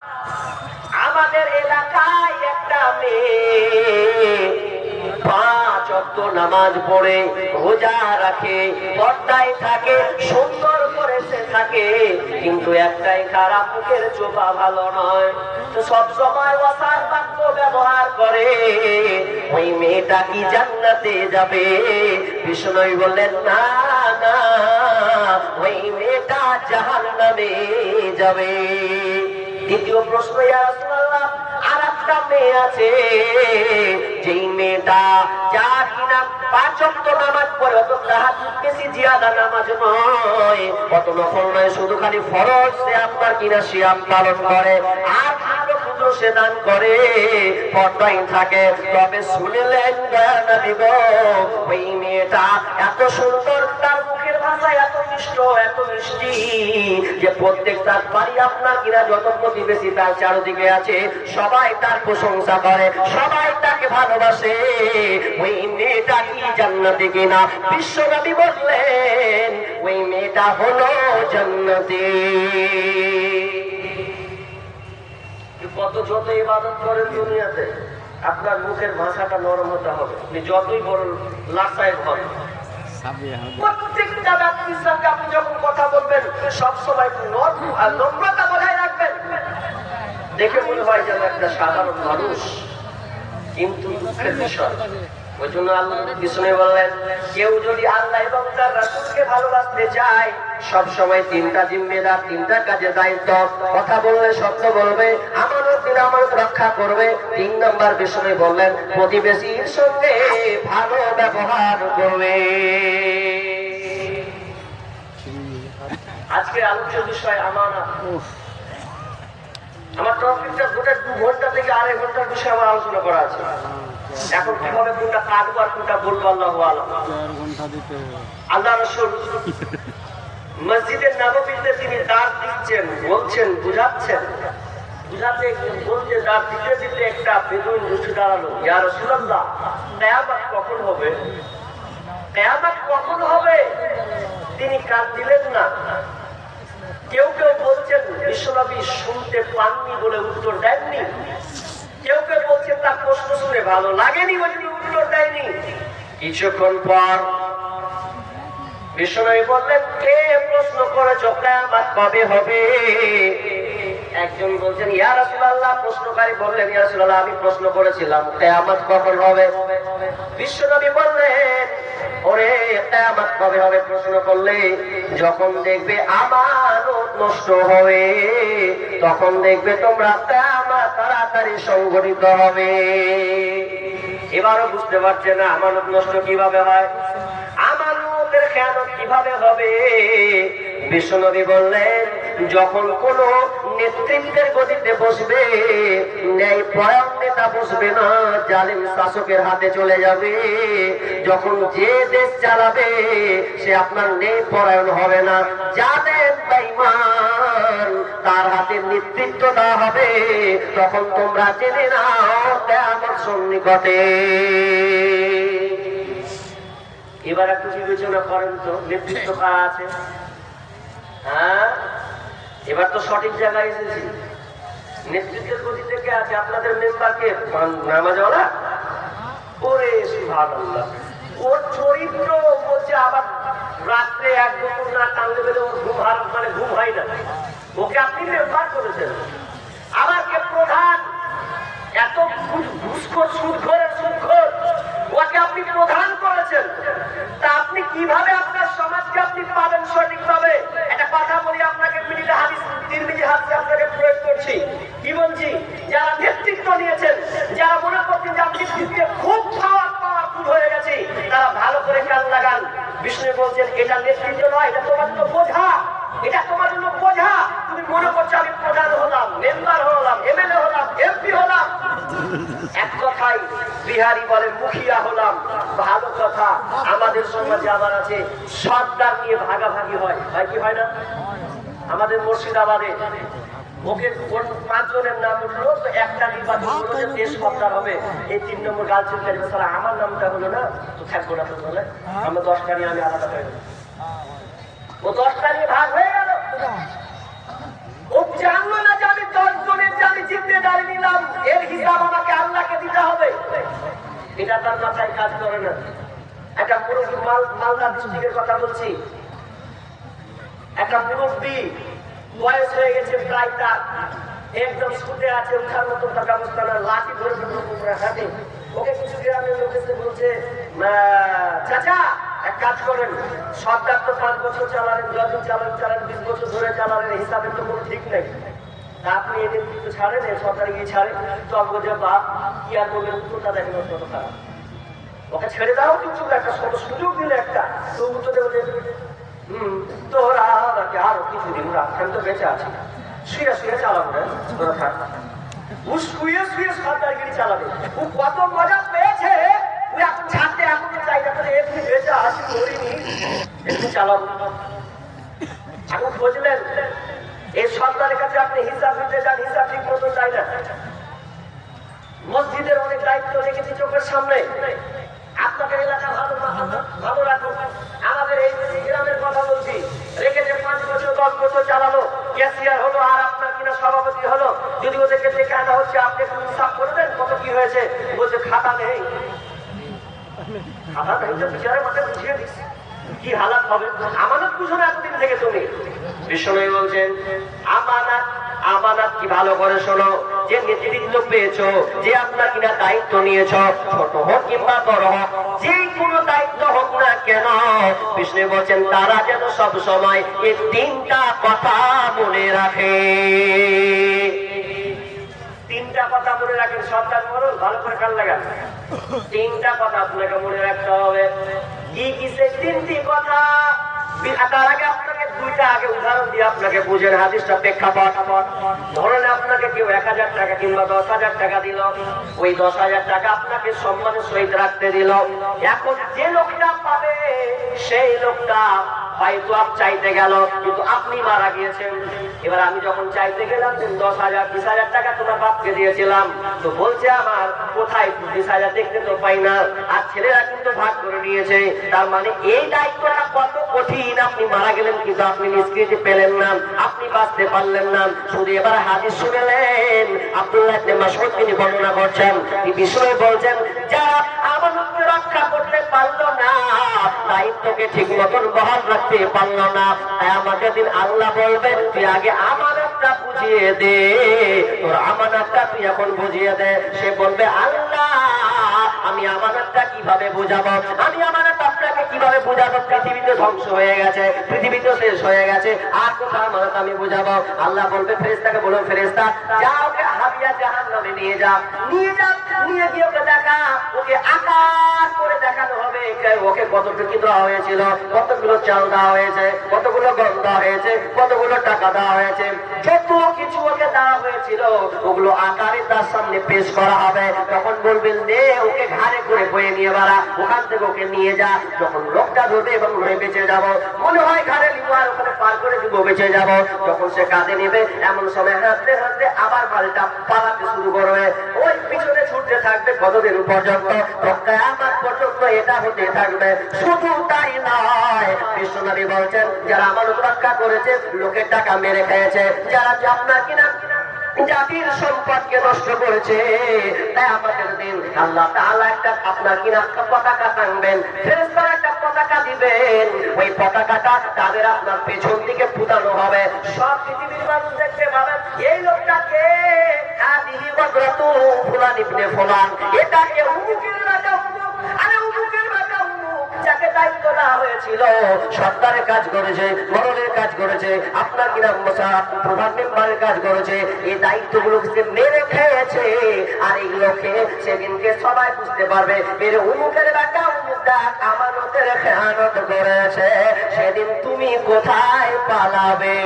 আমাদের এলাকায় একটা মেয়ে 5 ওয়াক্ত নামাজ পড়ে রোজা রাখে, পর্দায় থাকে, সুন্দর করে সে থাকে, কিন্তু একটাই খারাপ, মুখের চোপা ভালো নয়। তো সব সময় ওয়াসার বাক্য ব্যবহার করে। ওই মেয়েটা কি জান্নাতে যাবে? বিষ্ণু বললেন না না, ওই মেয়েটা জাহান্নামে যাবে। দ্বিতীয় প্রশ্ন, ইয়া রাসূলুল্লাহ, আর একটা মেয়ে আছে, যেই মেয়েটা যার কিনা 5 ওয়াক্ত নামাজ পড়ে, অত তাহাজ্জুদ বেশি জিয়াদা নামাজ নয়, অত নফল নয়, শুধু খালি ফরজ সে আপনার কিনা সিয়াম পালন করে, আর ক্ষুদ্র সে দান করে, পর্দায় থাকে। তবে শুনলেন নবী গো, ওই মেয়েটা এত সুন্দর, তার মুখের ভাষা এত মিষ্টি যে প্রত্যেকটা বাড়ি আপনার কিনা যত প্রতিবেশী তার চারদিকে আছে, সবাই তার প্রশংসা করে, সবাই তাকে ভালোবাসে। ওই মেয়েটা কি জান্নাতি কিনা? বিশ্বনবী বললেন ওই মেয়েটা হলো জান্নাতি। কত যত ইবাদত করেন দুনিয়াতে, আপনার মুখের ভাষাটা নরম হতে হবে। আপনি যতই বড় লাসায় হন, প্রত্যেকটা ব্যক্তির সঙ্গে আপনি যখন কথা বলবেন সবসময় নম্রতা বজায় রাখবেন। দেখে মনে হয় যেন একটা সাধারণ মানুষ, কিন্তু দুঃখের বিষয়। ওই জন্য আল্লাহ বিষ্ণু বললেন, কেউ যদি আল্লাহ এবং তার রাসূলকে ভালোবাসতে চায়, সব সময় 3টা জিম্মেদার, 3টা কাজের দায়িত্ব। কথা বললে সত্য বলবে, আমানত দিলে আমানত রক্ষা করবে। 3 নম্বর বিষ্ণু বললেন, প্রতিবেশীর সঙ্গে ভালো ব্যবহার করবে। আজকে আলোচ্য বিষয় আমানত। আমার টপিকটা গোটা 2 ঘন্টা থেকে 2.5 ঘন্টার বিষয়ে আমার আলোচনা করা আছে। এখন কিভাবে কোনটা কাটবো আর কোনটা বলবো আল্লাহু আলাম। আল্লাহ রাসূল মসজিদে নববীতে তিনি দাঁড় দিচ্ছেন, বলছেন, বুঝাচ্ছেন, বুঝাতে বলতে দাঁড় দিতে দিতে একটা বেদুইন উঠে দাঁড়ালো, ইয়া রাসূলুল্লাহ, কিয়ামত কখন হবে? কিয়ামত কখন হবে? তিনি কাজ দিলেন না। কেউ কেউ বলছেন বিশ্বনবী শুনতে পাননি বলে উত্তর দেননি, কেউ কেউ বলছেন তার প্রশ্ন শুনে ভালো লাগেনি বলে উত্তর দেয়নি। কিছুক্ষণ পর বিশ্বনবী বললেন, কে প্রশ্ন করেছ কিয়ামত কবে হবে? একজন বলছেন, ইয়া রাসূলুল্লাহ, প্রশ্নকারী বললেন, ইয়া রাসূলুল্লাহ, আমি প্রশ্ন করেছিলাম কিয়ামত কখন হবে? বিশ্বনবী বললেন, ওরে, কিয়ামত কবে হবে প্রশ্ন করলে যখন দেখবে আমানত নষ্ট হবে, তখন দেখবে তোমরা কিয়ামত তাড়াতাড়ি সংঘটিত হবে। এবারও বুঝতে পারছে না আমানত নষ্ট কিভাবে হয়, আমানতের খেয়ানত কিভাবে হবে। বিশ্বনবী বললেন, যখন কোন নেতৃত্বের গদিতে বসবে, ন্যায়পরায়ণ নেতা বসবে না, জালিম শাসকের হাতে চলে যাবে। যখন যে দেশ চালাবে সে আপনার ন্যায়পরায়ণ হবে না, জালেম বেঈমান তার হাতে নেতৃত্ব দেওয়া হবে। তখন তোমরা জেনে নাও কিয়ামত সন্নিকটে। এবার একটু বিবেচনা করেন তো, নেতৃত্ব কার আছে? হ্যাঁ, এবার তো সঠিক জায়গায় এসেছি। নেতৃত্বের গতিতে কে আছে? আপনাদের মেম্বার কে? নামাজওয়ালা? ওরে সুবহানাল্লাহ, ওর চরিত্র বলছে, আবার রাত্রে 1 দুপুর না টানলে বেলে ওর ঘুম হয় না। ওকে আপনি মেম্বার করেছেন। আবার কে প্রধান? এত ঘুষখোর, সুদখোর, ওকে আপনি প্রধান করেছেন। তা আপনি কিভাবে আপনার সমাজকে আপনি পাবেন সঠিকভাবে? একটা কথা বলি আপনাকে, মিনিটে হাদিস, 3 মিনিট হাদিস আপনাকে প্রয়োগ করছি। কি বলছি? যারা নেতৃত্ব নিয়েছেন, যারা মনে করছেন যে আপনি খুব পাওয়ারফুল হয়ে গেছে, তারা ভালো করে কান লাগান। বিষ্ণু বলছেন, এটা নেতৃত্ব নয়, এটা তোমার জন্য বোঝা, এটা তোমার জন্য বোঝা। তুমি মনে করছো আমি প্রধান হলাম, মেম্বার হলাম, এমএলএ হলাম, এমপি হলাম। এক কথাই বিহারি বলে মুখিয়া হলাম। ভালো কথা, আমাদের সমাজে আবার আছে সর্দার নিয়ে ভাগাভাগি হয়, হয় কি হয় না? আমাদের মুর্শিদাবাদে ওকে 5 জনের নাম উঠলো, তো একটা নির্বাচন হলো যে দেশ সর্দার হবে। এই 3 নম্বর গার্লফ্রেন্ড কাজে তারা আমার নামটা হলো না, তো থাকবো না, তো বলে আমরা 10টা নিয়ে আমি আলাদা হয়ে গেল। ও 10টা নিয়ে ভাগ হয়ে গেল। ও জানলো না যে আমি 10 জনের মাথায় কাজ করে না। একটা মুরব্বী মালদা ডিস্ট্রিক্টের কথা বলছি, একটা মুরব্বী বয়স হয়ে গেছে প্রায়, তার একদম শুতে আছে, উঠার মতো ব্যবস্থা না, লাঠি ধরে হাতে। ওকে কিছু গ্রামের লোক এসে বলছে, চাচা এক কাজ করেন, সরকার তো 5 বছর চালালেন, 10 দিন চালালেন, 20 বছর ধরে চালালেন, হিসাবের তো কোনো ঠিক নেই, তা আপনি এদের কিন্তু ছাড়েন, সরকারে গিয়ে ছাড়েন। চল বোঝে বাপ কি আর করবেন, উত্তরটা দেখেন কত খারাপ। ওকে ছেড়ে দাও কিছু, একটা সুযোগ দিলে একটা, তো উত্তর দেবো যে তোরা আমাকে আরো কিছুদিন রাখ, আমি তো বেঁচে আছি, শুয়ে শুয়ে চালাবো না, তোরা থাক। ও শুয়ে শুয়ে সরকারগিরি চালাবে, ও কত মজা পেয়েছে, ও এখন ছাড়তে এখন চাই না, এমনি বেঁচে আসি মরিনি, এমনি চালাবো। এখন বুঝলেন এই সরকারের কাছে আপনি হিসাব দিতে যান, হিসাব ঠিক মতো চাই না। মসজিদের অনেক দায়িত্ব রেখেছি চোখের সামনে, আপনাকে এলাকা ভালো রাখুন। আমাদের এই গ্রামের কথা বলছি, রেখেছে 5 বছর 10 বছর চালালো, ক্যাশিয়ার হলো আর আপনার কিনা সভাপতি হলো। যদি ওদেরকে ডেকে আনা হচ্ছে, আপনি একটু হিসাব করে দেন কত কি হয়েছে, বলছে খাতা নেই। খাতা নেই তো বিচারের মাঠে বুঝিয়ে দিস কি হালাত হবে। আমানত বুঝো না এতদিন থেকে তুমি। বিশ্বনবী বলছেন আমানত, আমানত কি ভালো করে শোনো, যে নেতৃত্ব পেয়েছো, যে আপনার কিনা দায়িত্ব নিয়েছ, ছোট হোক কিংবা বড় হোক, যে কোনো দায়িত্ব হোক না কেন, বিষ্ণু বলছেন তারা যেন সব সময় এই 3টা কথা মনে রাখে। 3টা কথা মনে রাখেন, সন্তান মরণ ভালো করে কান লাগান। 3টা কথা আপনাকে মনে রাখতে হবে। কি কি সেই 3টি কথা? তার আগে আপনাকে 2টা আগে উদাহরণ দিয়ে আপনাকে বুঝেন হাদিসটা প্রেক্ষাপট। ধরেন আপনাকে কেউ 1000 টাকা কিংবা 10,000 টাকা দিল, ওই 10,000 টাকা আপনাকে সম্মানের সহিত রাখতে দিল। এখন যে লোকটা পাবে সেই লোকটা হয়তো আপ চাইতে গেল, কিন্তু আপনি মারা গিয়েছেন। এবার আমি যখন চাইতে গেলাম 10,000 20,000 টাকা তোমার বাপকে দিয়েছিলাম, তো বলছে আমার কোথায় 20,000 দেখতে তো পাই না, আর ছেলেরা কিন্তু ভাগ করে নিয়েছে। তার মানে এই দায়িত্বটা কত কঠিন। আপনি মারা গেলেন কিন্তু আপনি নিষ্কৃতি পেলেন না, আপনি বাঁচতে পারলেন না। শুধু এবার হাদিস শুনলেন, আব্দুল্লাহ ইবনে মাসউদ তিনি বর্ণনা করছেন, এই বিষয়ে বলছেন যারা আমানতকে রক্ষা করতে পারলো না, দায়িত্বকে ঠিক মতন বহাল রাখতে পারলো না, আমাকে দিন আল্লাহ বলবেন তুই আগে আমানতটা বুঝিয়ে দে, তোর আমানতটা তুই এখন বুঝিয়ে দে। সে বলবে আল্লাহ আমি আমানতটা কিভাবে বুঝাবো, আমি আমানত আপনাকে কিভাবে বুঝাবো, পৃথিবীতে ধ্বংস হয়ে গেছে, পৃথিবীতে শেষ হয়ে গেছে, আর কোথাও আমানত আমি বুঝাবো। আল্লাহ বলবে ফেরেশতাকে বলো, ফেরেশতা যাও ওকে হাবিয়া জাহান্নামে নিয়ে যা, নিয়ে যা, নিয়ে গিয়ে ওকে দেখা, ওকে আকার করে দেখানো হবে ওকে কতটুকু দেওয়া হয়েছিল, কতগুলো চাল দেওয়া হয়েছে, কতগুলো গম দেওয়া হয়েছে, কতগুলো টাকা দেওয়া হয়েছে, যত কিছু ওকে দেওয়া হয়েছিল ওগুলো আকারে তার সামনে পেশ করা হবে। তখন বলবেন নে ওকে ঘাড়ে করে বয়ে নিয়ে বেড়া, ওখান থেকে ওকে নিয়ে যা। যখন লোকটা ধরবে এবং ধরে বেঁচে যাব, মনে হয় ঘাড়ে নিবো আর ওখানে পার করে দিব, বেঁচে যাব। যখন সে কাঁধে নেবে এমন সময় হাঁটতে হাঁটতে আবার মালটা পালাতে শুরু করবে, ওই পিছনে ছুটতে থাকবে কতদিন পর্যন্ত, কিয়ামত পর্যন্ত এটা হতে থাকবে। শুধু তাই নয়, বিশ্বনবী বলছেন যারা আমানত রক্ষা করেছে, লোকের টাকা মেরে খেয়েছে, যারা আপনার কিনা জাতির সম্পদকে নষ্ট করেছে, তাই আমাদের দিন আল্লাহ তাআলা একটা আপনার কিনা পতাকা টানবেন, ফেরেশতারা একটা পতাকা দিবেন, ওই পতাকাটা তাদের আপনার পেছন দিকে ফুটানো হবে। সব পৃথিবীর মানুষ দেখতে পাবেন এই লোকটাকে হাদিহি বদরাতু ফুলান ইবনে ফুলান, এটাকে উমুকের রাজা উমুক, আরে উমুকের রাজা উমুক, যাকে দায়িত্ব দেওয়া হয়েছিল, সরকারের কাজ করেছে, মরণের কাজ করেছে, আপনার কিনা প্রধান মেম্বারের কাজ করেছে, এই দায়িত্বগুলো সে মেরে খেয়েছে। আর এইগুলোকে সেদিনকে সবাই বুঝতে পারবে এর উমুকের রাজা উমুকটা আমানতের খেয়ানত করেছে, সেদিন তুমি কোথায় পালাবে।